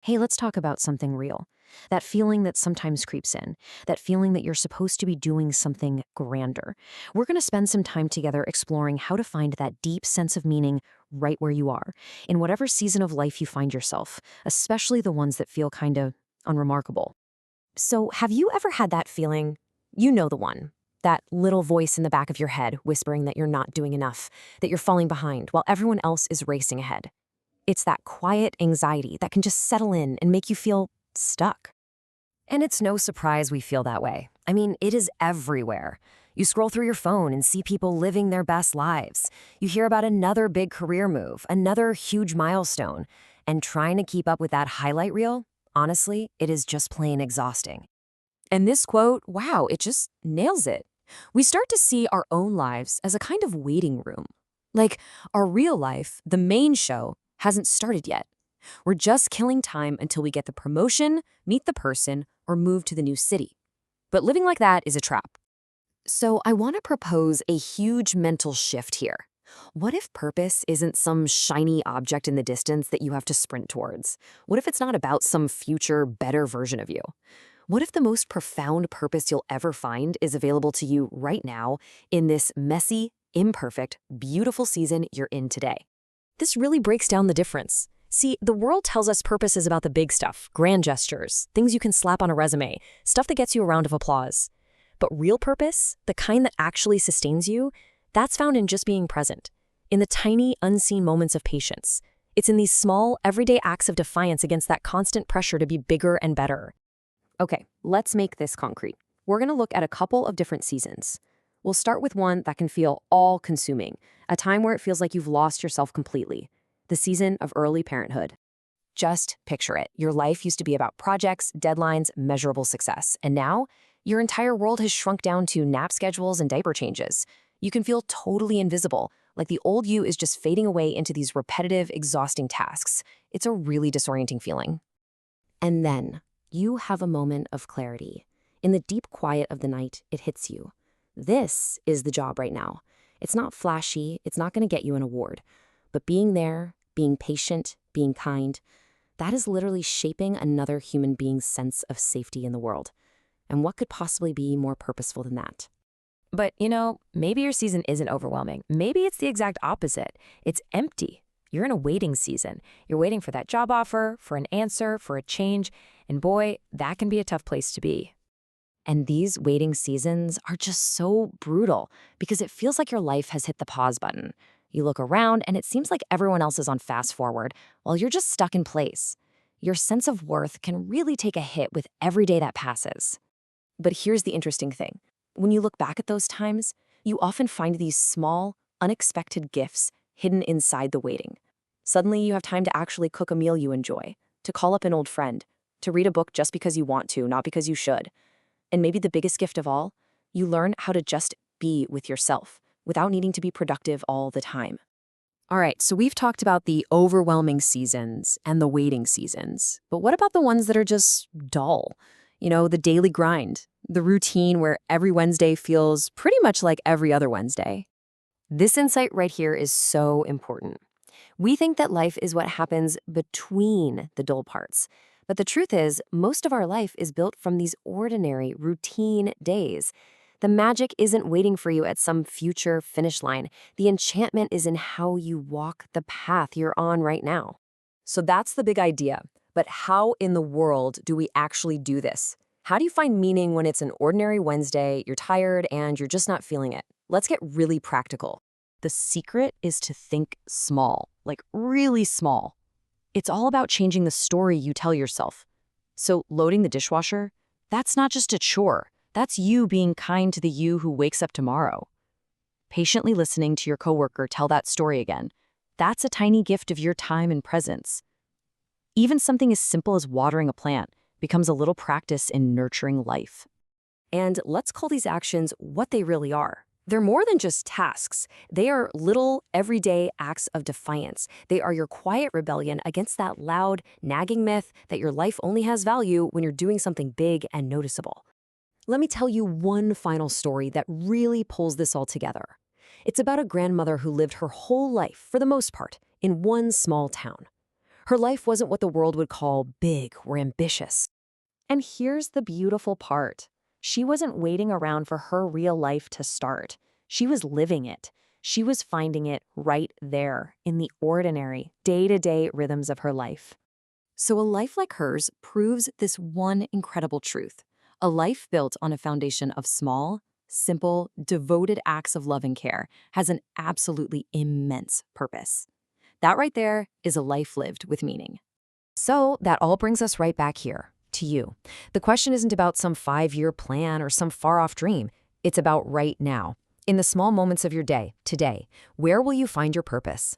Hey, let's talk about something real. That feeling that sometimes creeps in, that feeling that you're supposed to be doing something grander. We're going to spend some time together exploring how to find that deep sense of meaning right where you are, in whatever season of life you find yourself, especially the ones that feel kind of unremarkable. So, have you ever had that feeling? You know the one. That little voice in the back of your head whispering that you're not doing enough, that you're falling behind while everyone else is racing ahead. It's that quiet anxiety that can just settle in and make you feel stuck. And it's no surprise we feel that way. I mean, it is everywhere. You scroll through your phone and see people living their best lives. You hear about another big career move, another huge milestone. And trying to keep up with that highlight reel, honestly, it is just plain exhausting. And this quote, wow, it just nails it. We start to see our own lives as a kind of waiting room. Like our real life, the main show, hasn't started yet. We're just killing time until we get the promotion, meet the person, or move to the new city. But living like that is a trap. So I want to propose a huge mental shift here. What if purpose isn't some shiny object in the distance that you have to sprint towards? What if it's not about some future, better version of you? What if the most profound purpose you'll ever find is available to you right now in this messy, imperfect, beautiful season you're in today? This really breaks down the difference. See, the world tells us purpose is about the big stuff, grand gestures, things you can slap on a resume, stuff that gets you a round of applause. But real purpose, the kind that actually sustains you, that's found in just being present, in the tiny, unseen moments of patience. It's in these small, everyday acts of defiance against that constant pressure to be bigger and better. Okay, let's make this concrete. We're going to look at a couple of different seasons. We'll start with one that can feel all-consuming, a time where it feels like you've lost yourself completely, the season of early parenthood. Just picture it. Your life used to be about projects, deadlines, measurable success, and now your entire world has shrunk down to nap schedules and diaper changes. You can feel totally invisible, like the old you is just fading away into these repetitive, exhausting tasks. It's a really disorienting feeling. And then you have a moment of clarity. In the deep quiet of the night, it hits you. This is the job right now. It's not flashy, it's not going to get you an award. But being there, being patient, being kind, that is literally shaping another human being's sense of safety in the world. And what could possibly be more purposeful than that? But, maybe your season isn't overwhelming. Maybe it's the exact opposite. It's empty. You're in a waiting season. You're waiting for that job offer, for an answer, for a change. And boy, that can be a tough place to be. And these waiting seasons are just so brutal because it feels like your life has hit the pause button. You look around and it seems like everyone else is on fast forward while you're just stuck in place. Your sense of worth can really take a hit with every day that passes. But here's the interesting thing. When you look back at those times, you often find these small, unexpected gifts hidden inside the waiting. Suddenly you have time to actually cook a meal you enjoy, to call up an old friend, to read a book just because you want to, not because you should. And maybe the biggest gift of all, you learn how to just be with yourself without needing to be productive all the time. All right, so we've talked about the overwhelming seasons and the waiting seasons. But what about the ones that are just dull? The daily grind, the routine where every Wednesday feels pretty much like every other Wednesday. This insight right here is so important. We think that life is what happens between the dull parts. But the truth is, most of our life is built from these ordinary, routine days. The magic isn't waiting for you at some future finish line. The enchantment is in how you walk the path you're on right now. So that's the big idea. But how in the world do we actually do this? How do you find meaning when it's an ordinary Wednesday, you're tired, and you're just not feeling it? Let's get really practical. The secret is to think small, like really small. It's all about changing the story you tell yourself. So loading the dishwasher, that's not just a chore. That's you being kind to the you who wakes up tomorrow. Patiently listening to your coworker tell that story again, that's a tiny gift of your time and presence. Even something as simple as watering a plant becomes a little practice in nurturing life. And let's call these actions what they really are. They're more than just tasks. They are little, everyday acts of defiance. They are your quiet rebellion against that loud, nagging myth that your life only has value when you're doing something big and noticeable. Let me tell you one final story that really pulls this all together. It's about a grandmother who lived her whole life, for the most part, in one small town. Her life wasn't what the world would call big or ambitious. And here's the beautiful part. She wasn't waiting around for her real life to start. She was living it. She was finding it right there in the ordinary, day-to-day rhythms of her life. So a life like hers proves this one incredible truth. A life built on a foundation of small, simple, devoted acts of love and care has an absolutely immense purpose. That right there is a life lived with meaning. So that all brings us right back here, to you. The question isn't about some 5-year plan or some far-off dream. It's about right now. In the small moments of your day, today, where will you find your purpose?